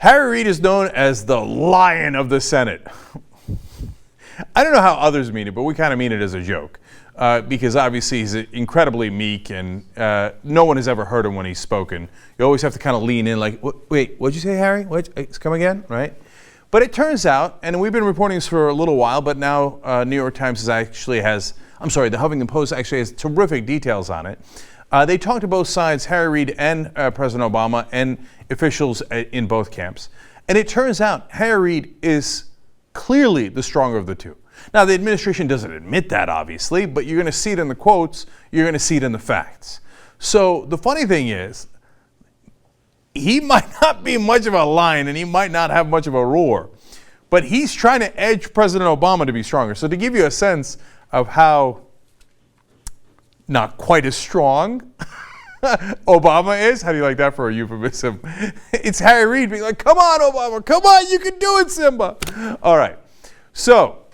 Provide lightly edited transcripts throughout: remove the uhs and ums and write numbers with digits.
Harry Reid is known as the Lion of the Senate. I don't know how others mean it, but we kind of mean it as a joke. Because obviously he's incredibly meek and no one has ever heard him when he's spoken. You always have to kind of lean in like, wait, what'd you say, Harry? Come again, right? But it turns out, and we've been reporting this for a little while, but now New York Times the Huffington Post actually has terrific details on it. They talked to both sides, Harry Reid and President Obama, and officials in both camps. And it turns out Harry Reid is clearly the stronger of the two. Now, the administration doesn't admit that, obviously, but you're going to see it in the quotes, you're going to see it in the facts. So the funny thing is, he might not be much of a lion and he might not have much of a roar, but he's trying to edge President Obama to be stronger. So to give you a sense of how not quite as strong Obama is, how do you like that for a euphemism? It's Harry Reid being like, come on, Obama, come on, you can do it, Simba. All right, so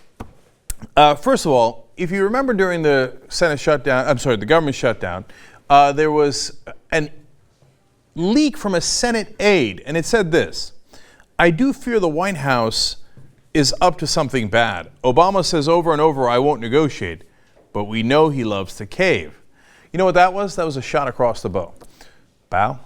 first of all, if you remember during the the government shutdown, there was an leak from a Senate aide, and it said this: I do fear the White House is up to something bad. Obama says over and over, I won't negotiate, but we know he loves to cave. You know what that was? That was a shot across the bow. Bow?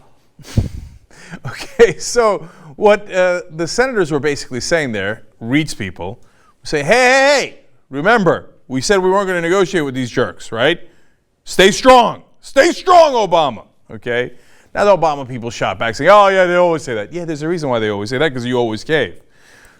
Okay, so what the senators were basically saying there, Reid's people, say, hey, remember, we said we weren't going to negotiate with these jerks, right? Stay strong, Obama, okay? Now the Obama people shot back saying, oh yeah, they always say that. Yeah, there's a reason why they always say that, because you always cave.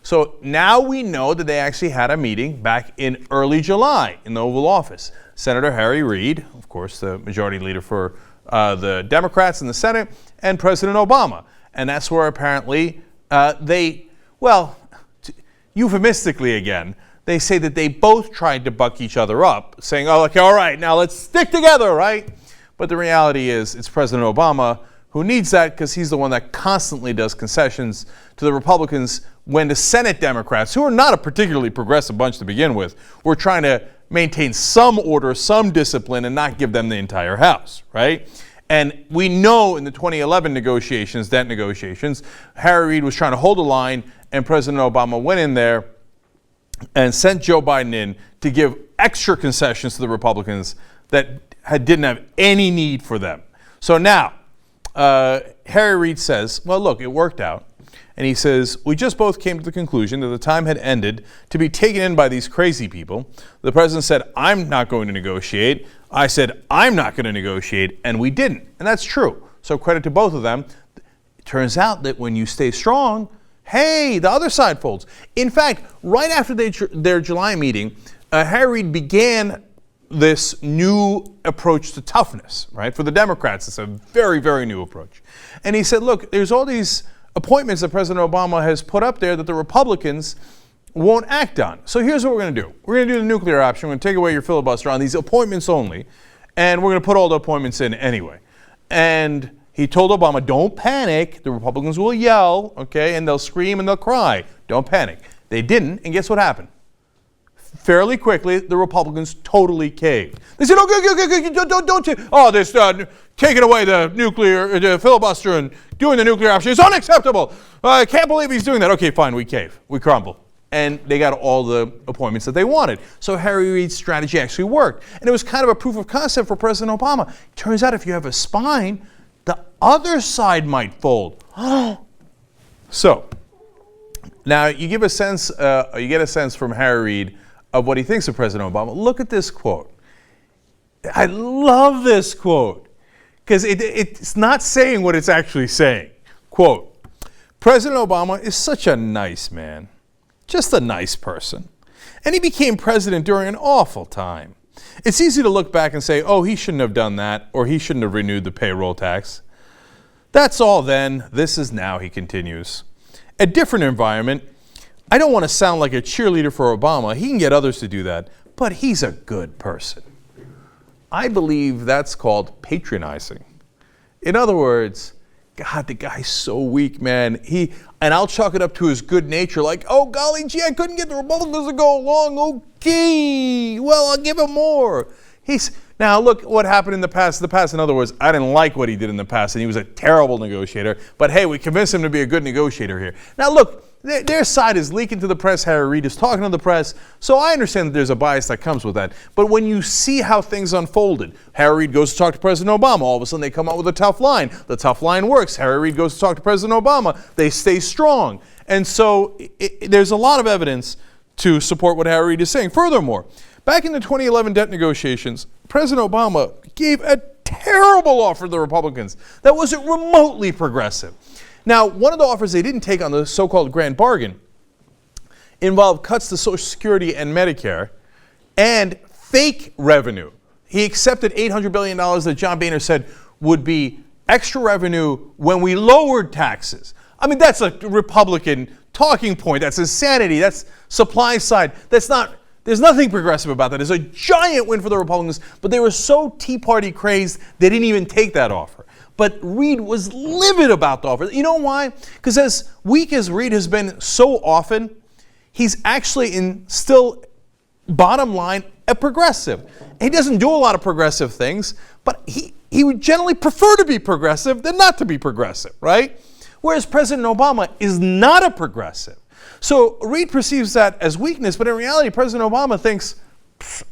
So now we know that they actually had a meeting back in early July in the Oval Office. Senator Harry Reid, of course, the majority leader for the Democrats in the Senate, and President Obama. And that's where apparently euphemistically again, they say that they both tried to buck each other up, saying, oh, okay, all right, now let's stick together, right? But the reality is it's President Obama who needs that, because he's the one that constantly does concessions to the Republicans when the Senate Democrats, who are not a particularly progressive bunch to begin with, were trying to maintain some order, some discipline, and not give them the entire House, right? And we know in the 2011 negotiations, Harry Reid was trying to hold the line, and President Obama went in there and sent Joe Biden in to give extra concessions to the Republicans that didn't have any need for them. So now, Harry Reid says, well, look, it worked out. And he says, we just both came to the conclusion that the time had ended to be taken in by these crazy people. The president said, I'm not going to negotiate. I said, I'm not going to negotiate. And we didn't. And that's true. So credit to both of them. It turns out that when you stay strong, hey, the other side folds. In fact, right after their July meeting, Harry Reid began this new approach to toughness, right? For the Democrats, it's a very, very new approach. And he said, look, there's all these appointments that President Obama has put up there that the Republicans won't act on. So here's what we're going to do. We're going to do the nuclear option. We're going to take away your filibuster on these appointments only, and we're going to put all the appointments in anyway. And he told Obama, don't panic. The Republicans will yell, okay, and they'll scream and they'll cry. Don't panic. They didn't, and guess what happened? Fairly quickly, the Republicans totally caved. They said, okay, don't taking away the filibuster and doing the nuclear option is unacceptable. I can't believe he's doing that. Okay, fine, we cave. We crumble. And they got all the appointments that they wanted. So Harry Reid's strategy actually worked. And it was kind of a proof of concept for President Obama. Turns out if you have a spine, the other side might fold. So, now you get a sense from Harry Reid of what he thinks of President Obama. Look at this quote. I love this quote because it's not saying what it's actually saying. Quote, President Obama is such a nice man, just a nice person. And he became president during an awful time. It's easy to look back and say, oh, he shouldn't have done that, or he shouldn't have renewed the payroll tax. That's all then, this is now, he continues. A different environment. I don't want to sound like a cheerleader for Obama. He can get others to do that, but he's a good person. I believe that's called patronizing. In other words, God, the guy's so weak, man. And I'll chalk it up to his good nature, like, oh, golly gee, I couldn't get the Republicans to go along. Okay, well, I'll give him more. Now, look what happened in the past. In other words, I didn't like what he did in the past, and he was a terrible negotiator. But hey, we convinced him to be a good negotiator here. Now, look, their side is leaking to the press. Harry Reid is talking to the press. So I understand that there's a bias that comes with that. But when you see how things unfolded, Harry Reid goes to talk to President Obama. All of a sudden, they come out with a tough line. The tough line works. Harry Reid goes to talk to President Obama. They stay strong. And so there's a lot of evidence to support what Harry Reid is saying. Furthermore, back in the 2011 debt negotiations, President Obama gave a terrible offer to the Republicans that wasn't remotely progressive. Now, one of the offers they didn't take on the so-called grand bargain involved cuts to Social Security and Medicare and fake revenue. He accepted $800 billion that John Boehner said would be extra revenue when we lowered taxes. I mean, that's a Republican talking point. That's insanity. That's supply side. There's nothing progressive about that. It's a giant win for the Republicans, but they were so Tea Party crazed, they didn't even take that offer. But Reid was livid about the offer. You know why? Because as weak as Reid has been so often, he's actually still, bottom line, a progressive. He doesn't do a lot of progressive things, but he would generally prefer to be progressive than not to be progressive, right? Whereas President Obama is not a progressive. So Reid perceives that as weakness, but in reality, President Obama thinks,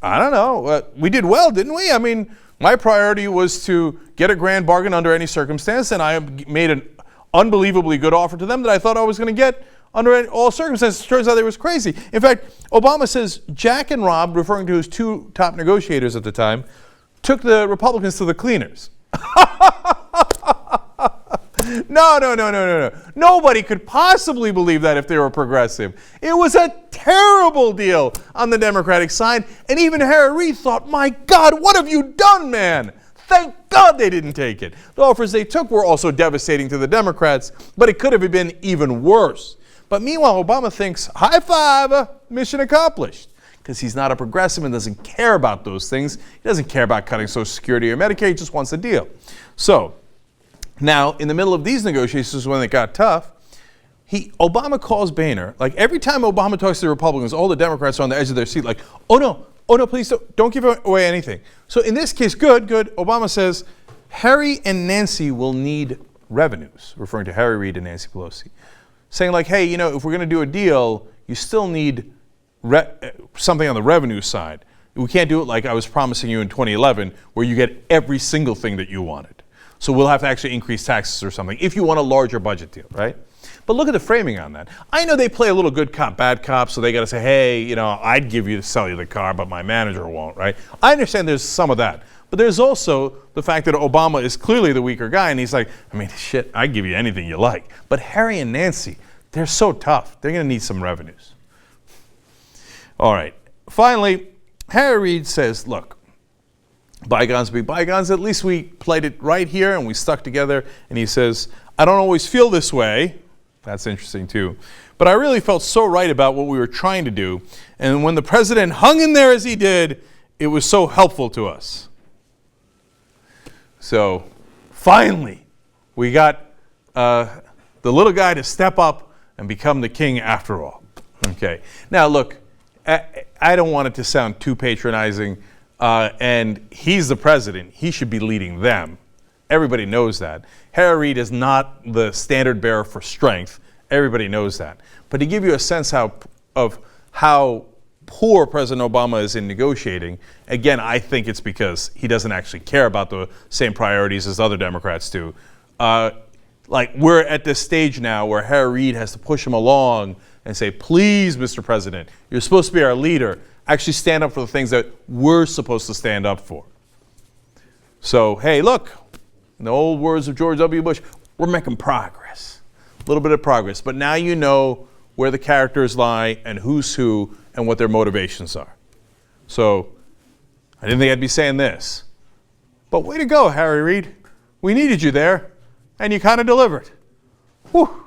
I don't know, we did well, didn't we? I mean, my priority was to get a grand bargain under any circumstance, and I made an unbelievably good offer to them that I thought I was going to get under all circumstances. It turns out it was crazy. In fact, Obama says Jack and Rob, referring to his two top negotiators at the time, took the Republicans to the cleaners. No. Nobody could possibly believe that if they were progressive. It was a terrible deal on the Democratic side, and even Harry Reid thought, my God, what have you done, man? Thank God they didn't take it. The offers they took were also devastating to the Democrats, but it could have been even worse. But meanwhile, Obama thinks, high five, mission accomplished. Because he's not a progressive and doesn't care about those things. He doesn't care about cutting Social Security or Medicaid, he just wants a deal. So, now, in the middle of these negotiations, when it got tough, Obama calls Boehner. Like every time Obama talks to the Republicans, all the Democrats are on the edge of their seat like, oh no, please don't give away anything. So in this case, good. Obama says, Harry and Nancy will need revenues, referring to Harry Reid and Nancy Pelosi. Saying like, hey, if we're going to do a deal, you still need something on the revenue side. We can't do it like I was promising you in 2011, where you get every single thing that you wanted. So we'll have to actually increase taxes or something if you want a larger budget deal, right? But look at the framing on that. I know they play a little good cop, bad cop, so they got to say, hey, I'd sell you the car, but my manager won't, right? I understand there's some of that. But there's also the fact that Obama is clearly the weaker guy, and he's like, shit, I'd give you anything you like. But Harry and Nancy, they're so tough. They're going to need some revenues. All right. Finally, Harry Reid says, look, bygones be bygones. At least we played it right here and we stuck together. And he says, I don't always feel this way. That's interesting too. But I really felt so right about what we were trying to do. And when the president hung in there as he did, it was so helpful to us. So finally, we got the little guy to step up and become the king after all. Okay. Now look, I don't want it to sound too patronizing. And he's the president. He should be leading them. Everybody knows that. Harry Reid is not the standard bearer for strength. Everybody knows that. But to give you a sense of how poor President Obama is in negotiating, again, I think it's because he doesn't actually care about the same priorities as other Democrats do. We're at this stage now where Harry Reid has to push him along and say, please, Mr. President, you're supposed to be our leader. Actually stand up for the things that we're supposed to stand up for. So, hey, look, in the old words of George W. Bush, we're making progress. A little bit of progress. But now you know where the characters lie and who's who and what their motivations are. So, I didn't think I'd be saying this. But way to go, Harry Reid. We needed you there, and you kind of delivered. Whew.